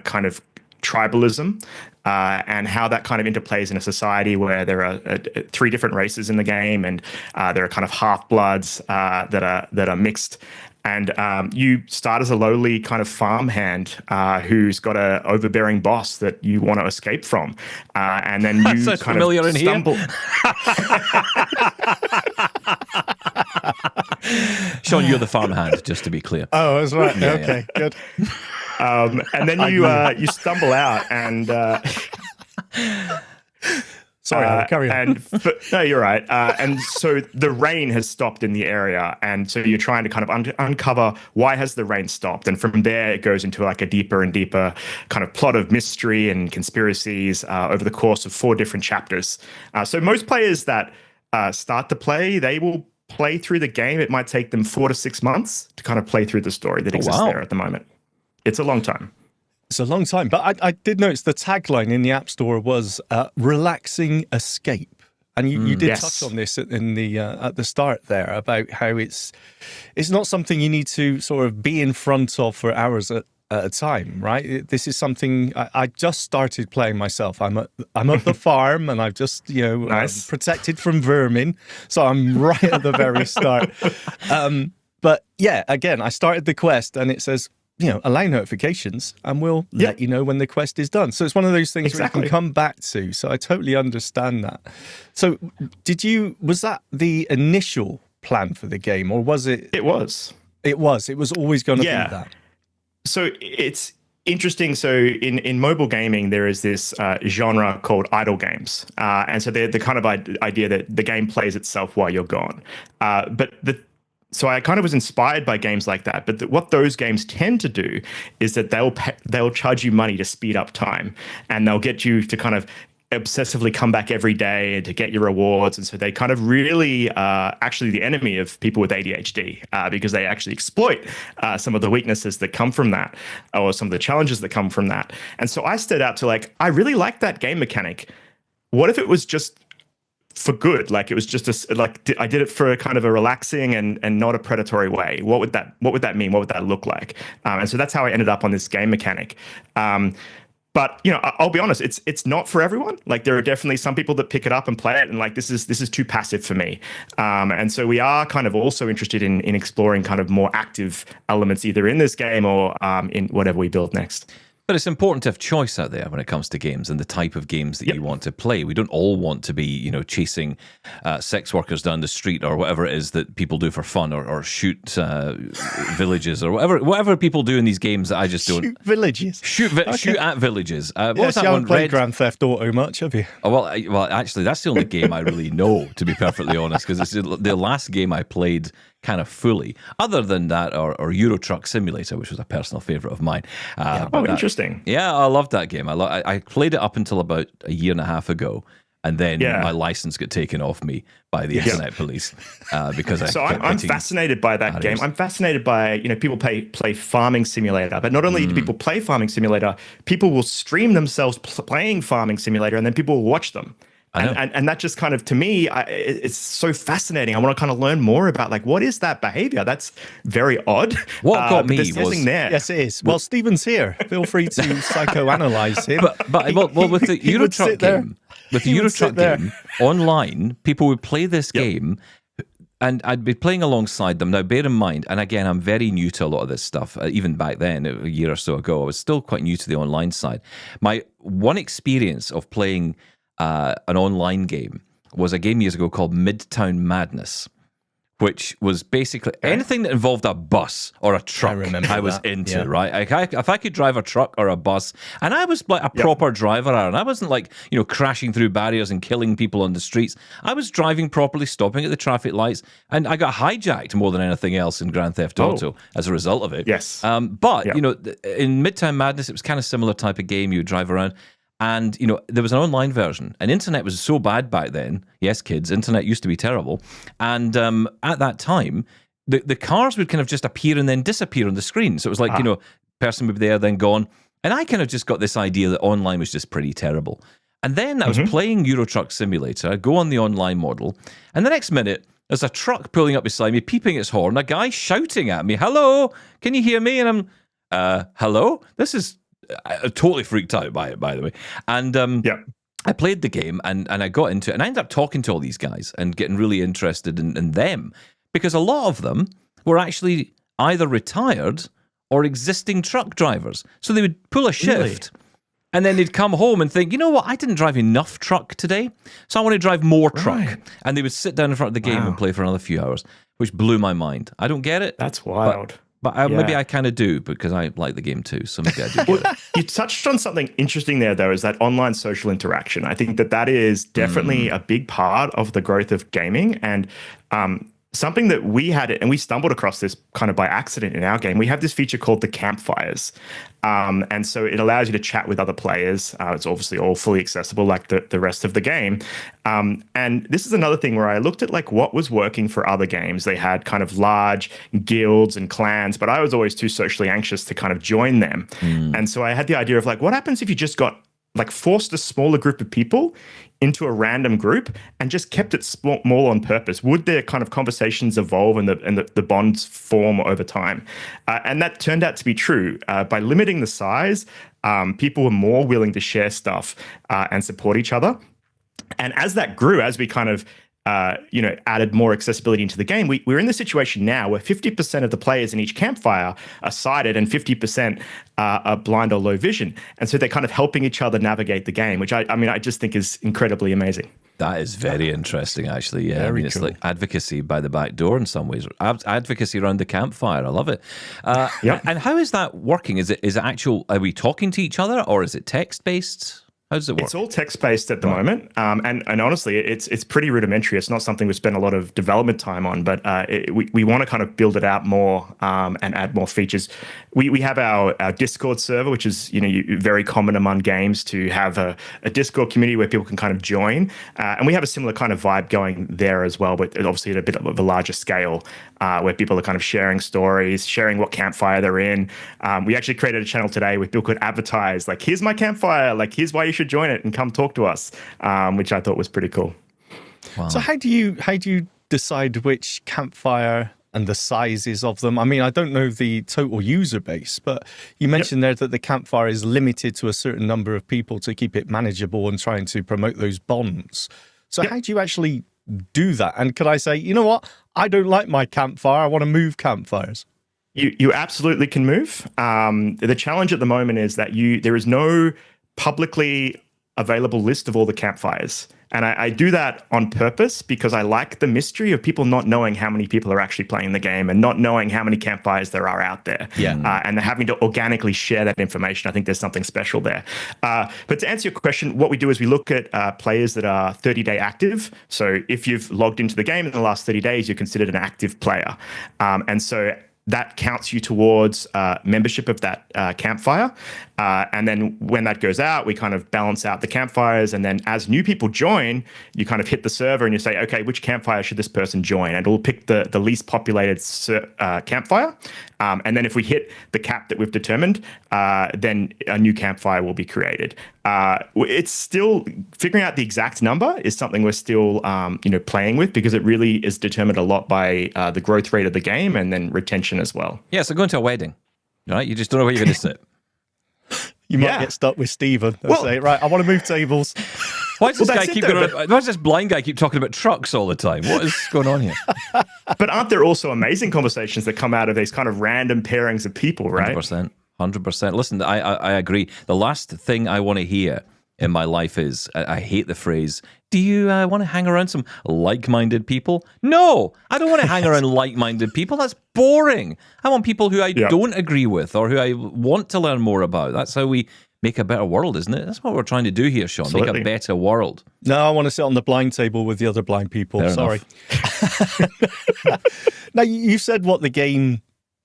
kind of tribalism and how that kind of interplays in a society where there are 3 different races in the game, and there are kind of half-bloods that are mixed. And you start as a lowly kind of farmhand who's got an overbearing boss that you want to escape from. And then you so kind of stumble. Shaun, you're the farmhand, just to be clear. Oh, that's right. Yeah, okay, good. And then you stumble out and... Sorry, carry on. No, you're right. And so the rain has stopped in the area. And so you're trying to kind of uncover why has the rain stopped? And from there, it goes into like a deeper and deeper kind of plot of mystery and conspiracies over the course of 4 different chapters. So most players that start to play, they will play through the game. It might take them 4 to 6 months to kind of play through the story that exists there at the moment. It's a long time. It's a long time, but I did notice the tagline in the App Store was relaxing escape. And you did touch on this at the start there about how it's not something you need to sort of be in front of for hours at a time, right? This is something I just started playing myself. I'm at the farm and I've just nice. Protected from vermin, so I'm right at the very start. But yeah, again, I started the quest and it says, allow notifications and we'll let you know when the quest is done. So it's one of those things where you can come back to. So I totally understand that. So was that the initial plan for the game, or was it? It was. It was always going to be that. So it's interesting. So in mobile gaming, there is this genre called idle games. And so they're the kind of idea that the game plays itself while you're gone. So I kind of was inspired by games like that. But what those games tend to do is that they'll charge you money to speed up time, and they'll get you to kind of obsessively come back every day and to get your rewards. And so they kind of really actually the enemy of people with ADHD because they actually exploit some of the weaknesses that come from that, or some of the challenges that come from that. And so I stood out to I really like that game mechanic. What if it was just for good? Like it was just I did it for a kind of a relaxing and not a predatory way. What would that mean? What would that look like? And so that's how I ended up on this game mechanic. But I'll be honest, it's not for everyone. Like there are definitely some people that pick it up and play it, and like this is too passive for me. And so we are kind of also interested in exploring kind of more active elements either in this game or in whatever we build next. But it's important to have choice out there when it comes to games and the type of games that you want to play. We don't all want to be, chasing sex workers down the street or whatever it is that people do for fun, or shoot villages or whatever people do in these games that I just don't. Shoot villages. Shoot at villages. What was that you one? haven't played Grand Theft Auto much, have you? Oh, well, actually, that's the only game I really know, to be perfectly honest, because it's the last game I played kind of fully. Other than that, or Euro Truck Simulator, which was a personal favourite of mine. Interesting. Yeah, I loved that game. I played it up until about a year and a half ago, and then my license got taken off me by the internet police because I'm fascinated by that game. I'm fascinated by people play Farming Simulator, but not only do people play Farming Simulator, people will stream themselves playing Farming Simulator, and then people will watch them. And that just kind of, to me, it's so fascinating. I want to kind of learn more about, like, what is that behavior? That's very odd. What got me was... there. Yes, it is. Well, Stephen's here. Feel free to psychoanalyze him. But with the Euro Truck game, online, people would play this game, and I'd be playing alongside them. Now, bear in mind, and again, I'm very new to a lot of this stuff. Even back then, a year or so ago, I was still quite new to the online side. My one experience of playing an online game was a game years ago called Midtown Madness, which was basically anything that involved a bus or a truck. I was into, right? If I could drive a truck or a bus, and I was like a proper driver, Aaron. I wasn't like, crashing through barriers and killing people on the streets. I was driving properly, stopping at the traffic lights, and I got hijacked more than anything else in Grand Theft Auto as a result of it. Yes. But in Midtown Madness, it was kind of similar type of game. You would drive around. And, there was an online version, and internet was so bad back then. Yes, kids, internet used to be terrible. And at that time, the cars would kind of just appear and then disappear on the screen. So it was like, person would be there, then gone. And I kind of just got this idea that online was just pretty terrible. And then I was playing Euro Truck Simulator. I go on the online model, and the next minute, there's a truck pulling up beside me, peeping its horn, a guy shouting at me, "Hello, can you hear me?" And I'm, hello? This is... I totally freaked out by it, by the way. And I played the game and I got into it, and I ended up talking to all these guys and getting really interested in them, because a lot of them were actually either retired or existing truck drivers. So they would pull a shift and then they'd come home and think, you know what, I didn't drive enough truck today, so I want to drive more truck. Right. And they would sit down in front of the game and play for another few hours, which blew my mind. I don't get it. That's wild. But maybe I kind of do, because I like the game too, so maybe I do get it. You touched on something interesting there, though, is that online social interaction. I think that is definitely a big part of the growth of gaming, and something that we had, and we stumbled across this kind of by accident in our game. We have this feature called the campfires. And so it allows you to chat with other players. It's obviously all fully accessible like the rest of the game. And this is another thing where I looked at like what was working for other games. They had kind of large guilds and clans, but I was always too socially anxious to kind of join them. And so I had the idea of like, what happens if you just got like forced a smaller group of people into a random group and just kept it small on purpose? Would their kind of conversations evolve and the bonds form over time? And that turned out to be true. By limiting the size, people were more willing to share stuff and support each other. And as that grew, as we kind of added more accessibility into the game, we're in the situation now where 50% of the players in each campfire are sighted and 50% are blind or low vision. And so they're kind of helping each other navigate the game, which I just think is incredibly amazing. That is very interesting, actually. Yeah, it's like advocacy by the back door in some ways. Advocacy around the campfire. I love it. And how is that working? Is it actual? Are we talking to each other, or is it text based? How does it work? It's all text-based at the moment, and honestly, it's pretty rudimentary. It's not something we spend a lot of development time on, but we want to kind of build it out more and add more features. We have our Discord server, which is very common among games to have a Discord community where people can kind of join, and we have a similar kind of vibe going there as well, but obviously at a bit of a larger scale, where people are kind of sharing stories, sharing what campfire they're in. We actually created a channel today where people could advertise, like, here's my campfire, like, here's why you should join it and come talk to us, which I thought was pretty cool. Wow. So how do you decide which campfire and the sizes of them? I mean, I don't know the total user base, but you mentioned there that the campfire is limited to a certain number of people to keep it manageable and trying to promote those bonds. So how do you actually do that? And could I say, you know what, I don't like my campfire, I want to move campfires? You absolutely can move. The challenge at the moment is that there is no publicly available list of all the campfires. And I do that on purpose because I like the mystery of people not knowing how many people are actually playing the game and not knowing how many campfires there are out there. Yeah. And having to organically share that information. I think there's something special there. But to answer your question, what we do is we look at players that are 30-day active. So if you've logged into the game in the last 30 days, you're considered an active player. And so that counts you towards membership of that campfire. And then when that goes out, we kind of balance out the campfires. And then as new people join, you kind of hit the server and you say, okay, which campfire should this person join? And it'll pick the least populated campfire. And then if we hit the cap that we've determined, then a new campfire will be created. It's still figuring out the exact number is something we're still playing with, because it really is determined a lot by the growth rate of the game and then retention as well. Yeah, so going to a wedding, right? You just don't know where you're going to sit. You might get stuck with Stephen and say, right, I want to move tables. Why does why does this blind guy keep talking about trucks all the time? What is going on here? But aren't there also amazing conversations that come out of these kind of random pairings of people, right? 100%. Listen, I agree. The last thing I want to hear in my life is, I hate the phrase, do you want to hang around some like-minded people? No, I don't want to hang around like-minded people. That's boring. I want people who I don't agree with or who I want to learn more about. That's how we make a better world, isn't it? That's what we're trying to do here, Shaun. Absolutely. Make a better world. No, I want to sit on the blind table with the other blind people. Fair Sorry. Now, you said what the game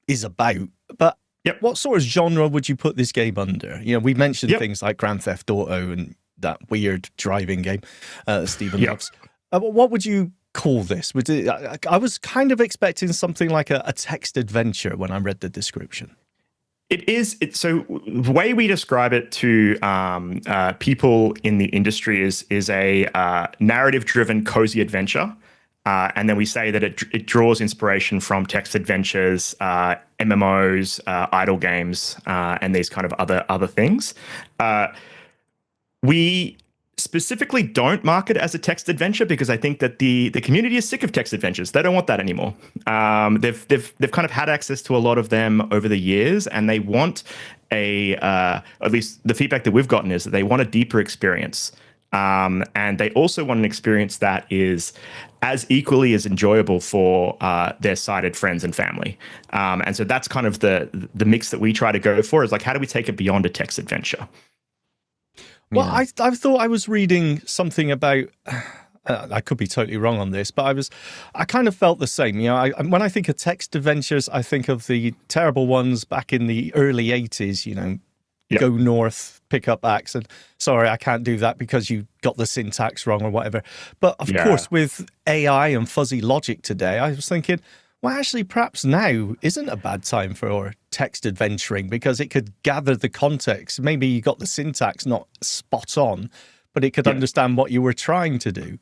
is about, but what sort of genre would you put this game under? You know, we mentioned things like Grand Theft Auto and that weird driving game Stephen loves. What would you call this? I was kind of expecting something like a text adventure when I read the description. It is. So the way we describe it to people in the industry is a narrative-driven cozy adventure. And then we say that it draws inspiration from text adventures, MMOs, idle games, and these kind of other things. We specifically don't market as a text adventure because I think that the community is sick of text adventures. They don't want that anymore. They've kind of had access to a lot of them over the years, and they want at least the feedback that we've gotten is that they want a deeper experience. And they also want an experience that is as equally as enjoyable for their sighted friends and family. And so that's kind of the mix that we try to go for, is like, how do we take it beyond a text adventure? Well, I thought I was reading something about, I could be totally wrong on this, but I kind of felt the same. You know, when I think of text adventures, I think of the terrible ones back in the early 80s, you know, go north, pick up axe, and sorry, I can't do that because you got the syntax wrong or whatever. But of course, with AI and fuzzy logic today, I was thinking, well, actually, perhaps now isn't a bad time for text adventuring because it could gather the context. Maybe you got the syntax not spot on, but it could understand what you were trying to do.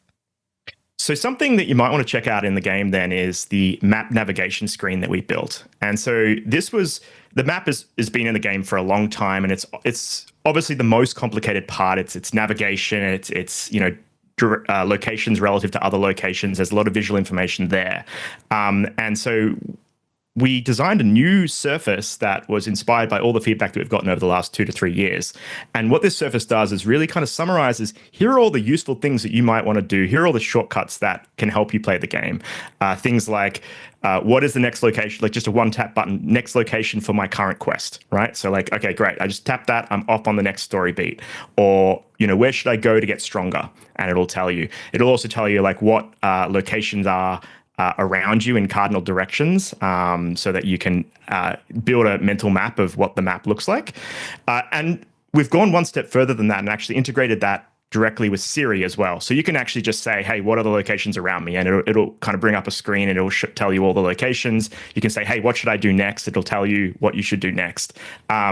So something that you might want to check out in the game then is the map navigation screen that we built. And so the map has been in the game for a long time, and it's obviously the most complicated part. It's navigation, it's locations relative to other locations. There's a lot of visual information there. And so we designed a new surface that was inspired by all the feedback that we've gotten over the last 2 to 3 years. And what this surface does is really kind of summarizes, here are all the useful things that you might want to do. Here are all the shortcuts that can help you play the game. Things like, what is the next location? Like just a one tap button, next location for my current quest, right? So like, okay, great. I just tap that. I'm off on the next story beat. Or, where should I go to get stronger? And it'll tell you. It'll also tell you like what locations are around you in cardinal directions, so that you can build a mental map of what the map looks like. And we've gone one step further than that and actually integrated that directly with Siri as well. So you can actually just say, hey, what are the locations around me? And it'll kind of bring up a screen and it'll tell you all the locations. You can say, hey, what should I do next? It'll tell you what you should do next.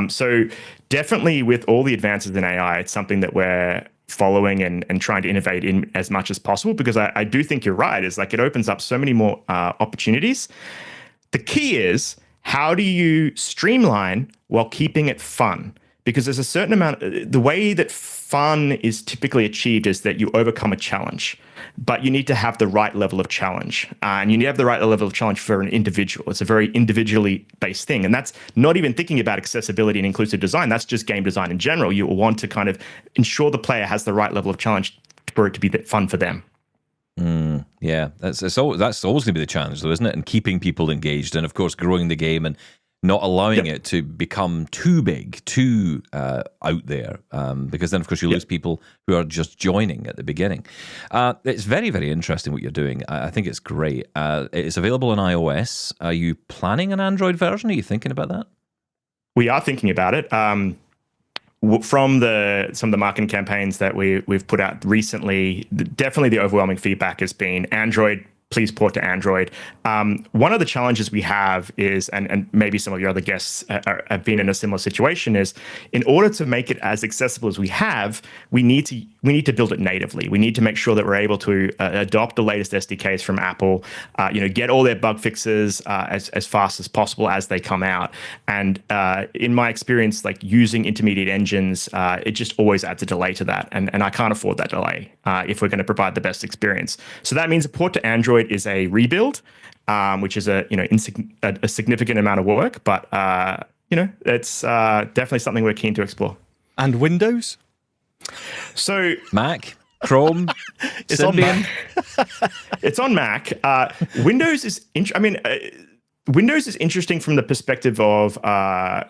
So definitely with all the advances in AI, it's something that we're following and trying to innovate in as much as possible, because I do think you're right. It's like it opens up so many more opportunities. The key is, how do you streamline while keeping it fun? because there's a certain amount. The way that fun is typically achieved is that you overcome a challenge, but you need to have the right level of challenge, and you need to have the right level of challenge for an individual. It's a very individually based thing, and that's not even thinking about accessibility and inclusive design. That's just game design in general. You will want to kind of ensure the player has the right level of challenge for it to be fun for them. Yeah, that's always going to be the challenge, though, isn't it? And keeping people engaged, and of course, growing the game and not allowing it to become too big, too out there, because then, of course, you lose people who are just joining at the beginning. It's very, very interesting what you're doing. I think it's great. It's available on iOS. Are you planning an Android version? Are you thinking about that? We are thinking about it. From some of the marketing campaigns that we've put out recently, definitely the overwhelming feedback has been Android. Please port to Android. One of the challenges we have is, and maybe some of your other guests have been in a similar situation, is in order to make it as accessible as we have, we need to build it natively. We need to make sure that we're able to adopt the latest SDKs from Apple, get all their bug fixes as fast as possible as they come out. And in my experience, like using intermediate engines, it just always adds a delay to that, and I can't afford that delay if we're going to provide the best experience. So that means a port to Android is a rebuild, which is a significant amount of work, but it's definitely something we're keen to explore. And Windows? So Mac, Chrome, it's on Mac. It's on Mac. Windows is Windows is interesting from the perspective of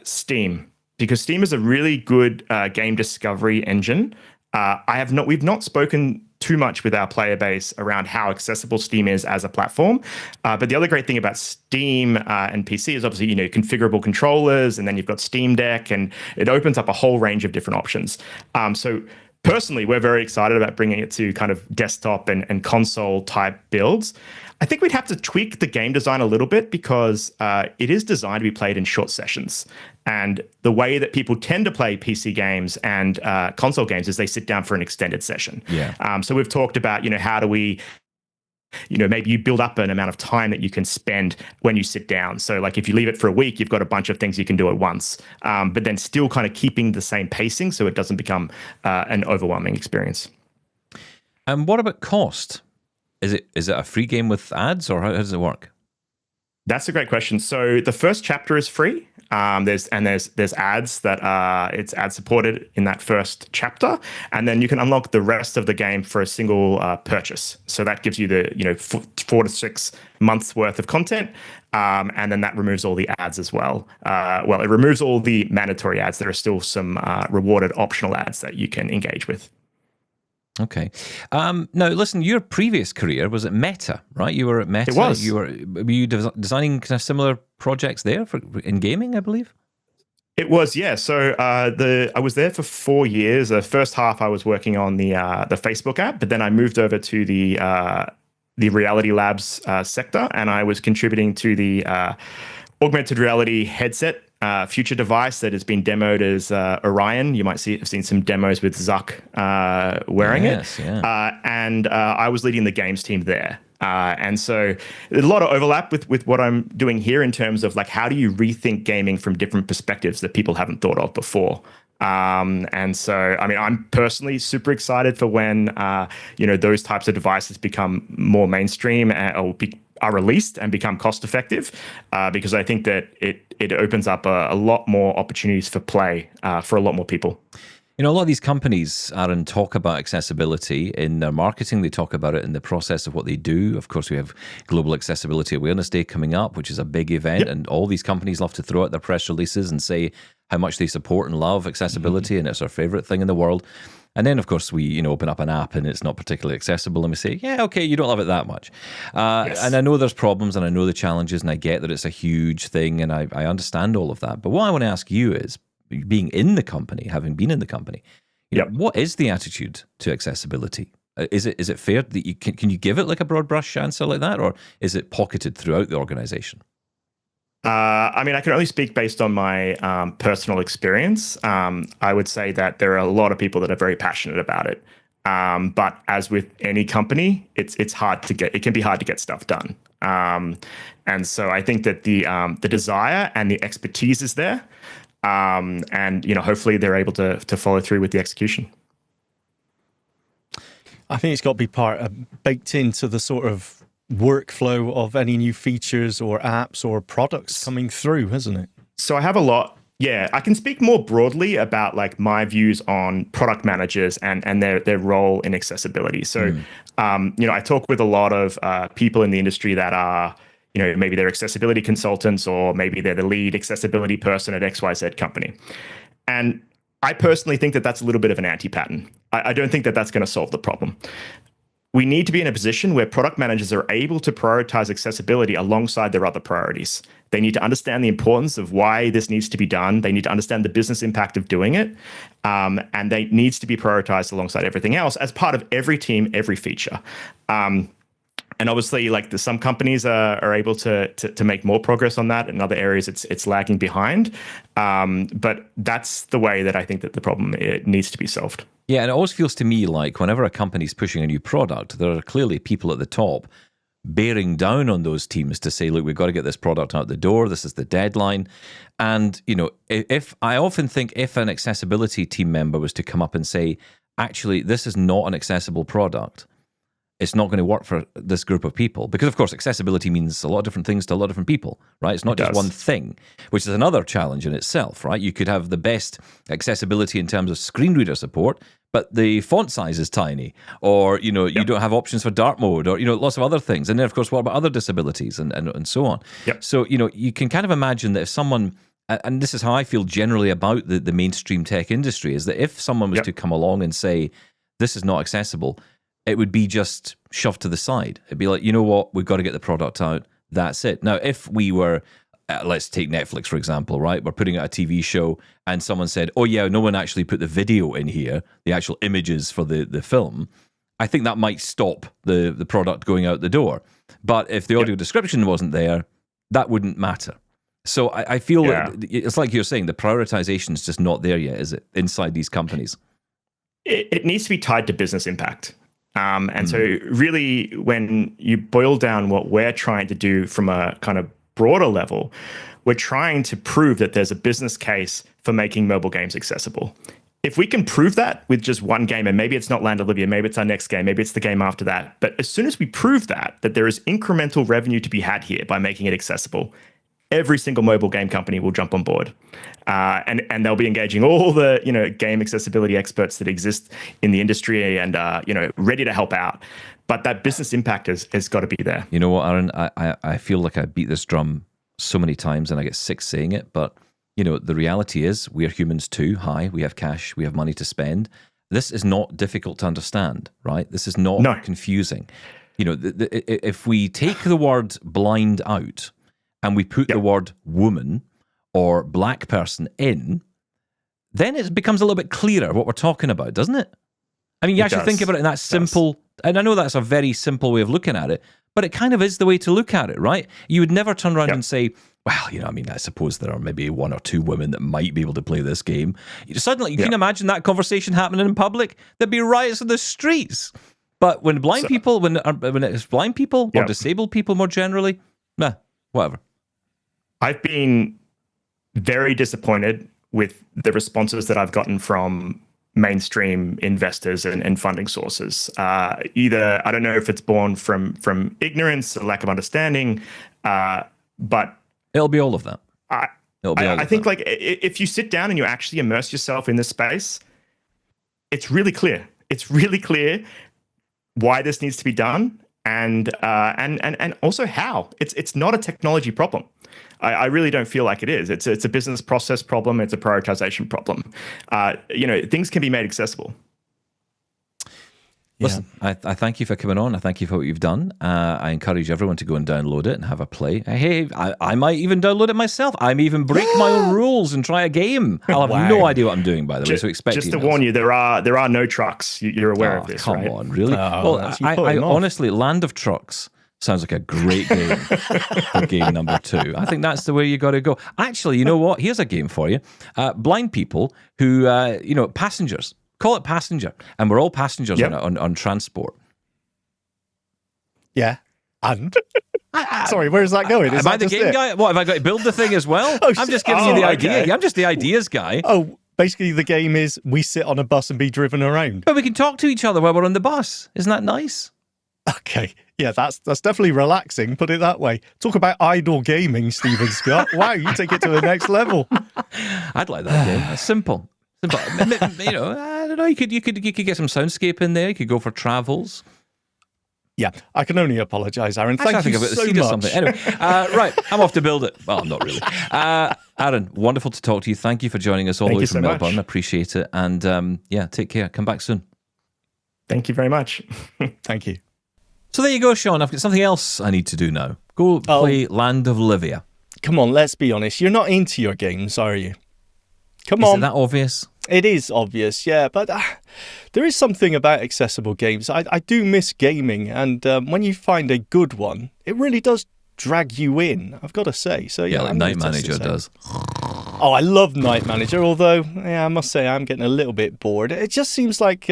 Steam, because Steam is a really good game discovery engine. We've not spoken too much with our player base around how accessible Steam is as a platform. But the other great thing about Steam and PC is obviously, configurable controllers, and then you've got Steam Deck, and it opens up a whole range of different options. So personally, we're very excited about bringing it to kind of desktop and console type builds. I think we'd have to tweak the game design a little bit, because it is designed to be played in short sessions. And the way that people tend to play PC games and console games is they sit down for an extended session. Yeah. So we've talked about, how do we, maybe you build up an amount of time that you can spend when you sit down. So like if you leave it for a week, you've got a bunch of things you can do at once, but then still kind of keeping the same pacing so it doesn't become an overwhelming experience. And what about cost? Is it a free game with ads, or how does it work? That's a great question. So the first chapter is free. There's ads that it's ad supported in that first chapter, and then you can unlock the rest of the game for a single purchase. So that gives you the 4 to 6 months worth of content, and then that removes all the ads as well. It removes all the mandatory ads. There are still some rewarded optional ads that you can engage with. Okay. Now, listen, your previous career was at Meta, right? You were at Meta. It was. Were you designing kind of similar projects there in gaming, I believe? It was, yeah. So I was there for 4 years. The first half I was working on the Facebook app, but then I moved over to the Reality Labs sector, and I was contributing to the augmented reality headset future device that has been demoed as Orion. You might have seen some demos with Zuck wearing it. Yeah. And I was leading the games team there. And so there's a lot of overlap with what I'm doing here in terms of like, how do you rethink gaming from different perspectives that people haven't thought of before? And so, I'm personally super excited for when, those types of devices become more mainstream or are released and become cost effective, because I think that it opens up a lot more opportunities for play for a lot more people. A lot of these companies, Aaron, talk about accessibility in their marketing. They talk about it in the process of what they do. Of course, we have Global Accessibility Awareness Day coming up, which is a big event, and all these companies love to throw out their press releases and say how much they support and love accessibility, and it's our favorite thing in the world. And then, of course, we open up an app and it's not particularly accessible, and we say, yeah, okay, you don't love it that much. Yes. And I know there's problems, and I know the challenges, and I get that it's a huge thing, and I understand all of that. But what I want to ask you is, being in the company, having been in the company, what is the attitude to accessibility? Is it fair that you can you give it like a broad brush answer like that, or is it pocketed throughout the organization? I can only speak based on my personal experience. I would say that there are a lot of people that are very passionate about it. But as with any company, it's hard to get. It can be hard to get stuff done. And so I think that the desire and the expertise is there. And hopefully they're able to follow through with the execution. I think it's got to be baked into the sort of workflow of any new features or apps or products coming through, hasn't it? So I have a lot. Yeah, I can speak more broadly about like my views on product managers and their role in accessibility. So, I talk with a lot of people in the industry that are, maybe they're accessibility consultants, or maybe they're the lead accessibility person at XYZ company. And I personally think that that's a little bit of an anti-pattern. I don't think that that's going to solve the problem. We need to be in a position where product managers are able to prioritize accessibility alongside their other priorities. They need to understand the importance of why this needs to be done. They need to understand the business impact of doing it. And they needs to be prioritized alongside everything else as part of every team, every feature. And obviously, like some companies are able to make more progress on that. In other areas, it's lagging behind. But that's the way that I think that the problem needs to be solved. Yeah, and it always feels to me like whenever a company's pushing a new product, there are clearly people at the top bearing down on those teams to say, look, we've got to get this product out the door. This is the deadline. And, if I often think if an accessibility team member was to come up and say, actually, this is not an accessible product, it's not going to work for this group of people. Because, of course, accessibility means a lot of different things to a lot of different people, right? It's not just one thing, which is another challenge in itself, right? You could have the best accessibility in terms of screen reader support, but the font size is tiny, or, you don't have options for dark mode, or, lots of other things. And then, of course, what about other disabilities and so on? Yep. So, you can kind of imagine that if someone, and this is how I feel generally about the mainstream tech industry, is that if someone was to come along and say, this is not accessible, it would be just shoved to the side. It'd be like, you know what, we've got to get the product out. That's it. Now, if we were, let's take Netflix, for example, right? We're putting out a TV show and someone said, oh yeah, no one actually put the video in here, the actual images for the film, I think that might stop the product going out the door. But if the audio description wasn't there, that wouldn't matter. So I feel it's like you're saying, the prioritization is just not there yet, is it, inside these companies? It needs to be tied to business impact. And so really, when you boil down what we're trying to do from a kind of broader level, we're trying to prove that there's a business case for making mobile games accessible. If we can prove that with just one game, and maybe it's not Land of Livia, maybe it's our next game, maybe it's the game after that, but as soon as we prove that there is incremental revenue to be had here by making it accessible, every single mobile game company will jump on board. And they'll be engaging all the, game accessibility experts that exist in the industry and, ready to help out. But that business impact has got to be there. You know what, Aaron? I feel like I beat this drum so many times and I get sick saying it. But, the reality is we're humans too. Hi, we have cash, we have money to spend. This is not difficult to understand, right? This is not confusing. If we take the word blind out, and we put the word woman or black person in, then it becomes a little bit clearer what we're talking about, doesn't it? I mean, you actually think about it in that simple, and I know that's a very simple way of looking at it, but it kind of is the way to look at it, right? You would never turn around and say, well, I suppose there are maybe one or two women that might be able to play this game. Suddenly, you can imagine that conversation happening in public. There'd be riots in the streets. But when blind people, when it's blind people or disabled people more generally, whatever. I've been very disappointed with the responses that I've gotten from mainstream investors and funding sources. Either, I don't know if it's born from ignorance, a lack of understanding, but it'll be all of that. I think like if you sit down and you actually immerse yourself in this space, it's really clear. It's really clear why this needs to be done and also how. It's not a technology problem. I really don't feel like it is. It's a business process problem. It's a prioritization problem. Things can be made accessible. Listen, I thank you for coming on. I thank you for what you've done. I encourage everyone to go and download it and have a play. Hey, I might even download it myself. I may even break my own rules and try a game. I'll have no idea what I'm doing, by the way, so expect just to warn you, there are no trucks. You're aware of this, right? Come on, really? Well, I honestly, Land of Trucks sounds like a great game for game number 2. I think that's the way you got to go. Actually, you know what? Here's a game for you. Blind people who, passengers. Call it passenger. And we're all passengers on transport. Yeah. And? Sorry, where's that going? Am I the game guy? What, have I got to build the thing as well? I'm just giving you the idea. Okay. I'm just the ideas guy. Oh, basically the game is we sit on a bus and be driven around. But we can talk to each other while we're on the bus. Isn't that nice? Okay. Yeah, that's definitely relaxing, put it that way. Talk about idle gaming, Stephen Scott. Wow, you take it to the next level. I'd like that game. It's simple. I don't know. You could get some soundscape in there. You could go for travels. Yeah, I can only apologise, Aaron. Thank you so much. Something. Anyway, right, I'm off to build it. Well, I'm not really. Aaron, wonderful to talk to you. Thank you for joining us all the way from Melbourne. I appreciate it. And take care. Come back soon. Thank you very much. Thank you. So there you go, Shaun. I've got something else I need to do now. Go play Land of Livia. Come on, let's be honest. You're not into your games, are you? Come on. Is it that obvious? It is obvious, yeah, but there is something about accessible games. I do miss gaming, and when you find a good one, it really does drag you in, I've got to say. So yeah, like Night Manager does. Oh, I love Night Manager, although I must say I'm getting a little bit bored. It just seems like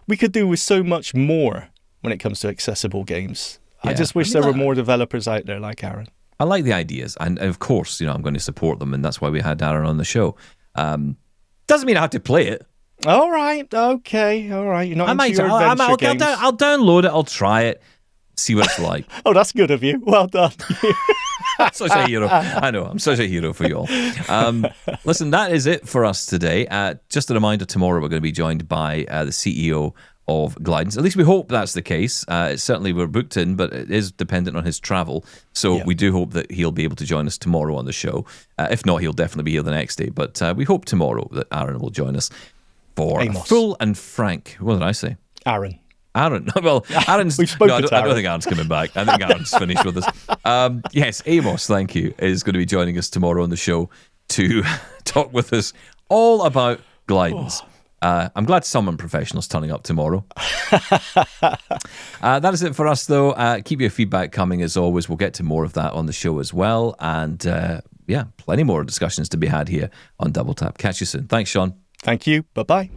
we could do with so much more when it comes to accessible games. Yeah. I just wish there were more developers out there like Aaron. I like the ideas, and of course, I'm going to support them, and that's why we had Aaron on the show. Doesn't mean I have to play it. All right, okay, all right. You're not into your adventure games. I'll download it. I'll try it. See what it's like. Oh, that's good of you. Well done. Such a hero. I know. I'm such a hero for you all. Listen, that is it for us today. Just a reminder, tomorrow we're going to be joined by the CEO of Glidance. At least we hope that's the case. Certainly we're booked in, but it is dependent on his travel. So we do hope that he'll be able to join us tomorrow on the show. If not, he'll definitely be here the next day. But we hope tomorrow that Aaron will join us for Amos. Full and Frank. What did I say? Aaron. Well, Aaron's... We've spoken I don't think Aaron's coming back. I think Aaron's finished with us. Yes, Amos, thank you, is going to be joining us tomorrow on the show to talk with us all about Glidance. I'm glad someone professional's turning up tomorrow. That is it for us, though. Keep your feedback coming, as always. We'll get to more of that on the show as well. And, plenty more discussions to be had here on Double Tap. Catch you soon. Thanks, Shaun. Thank you. Bye-bye.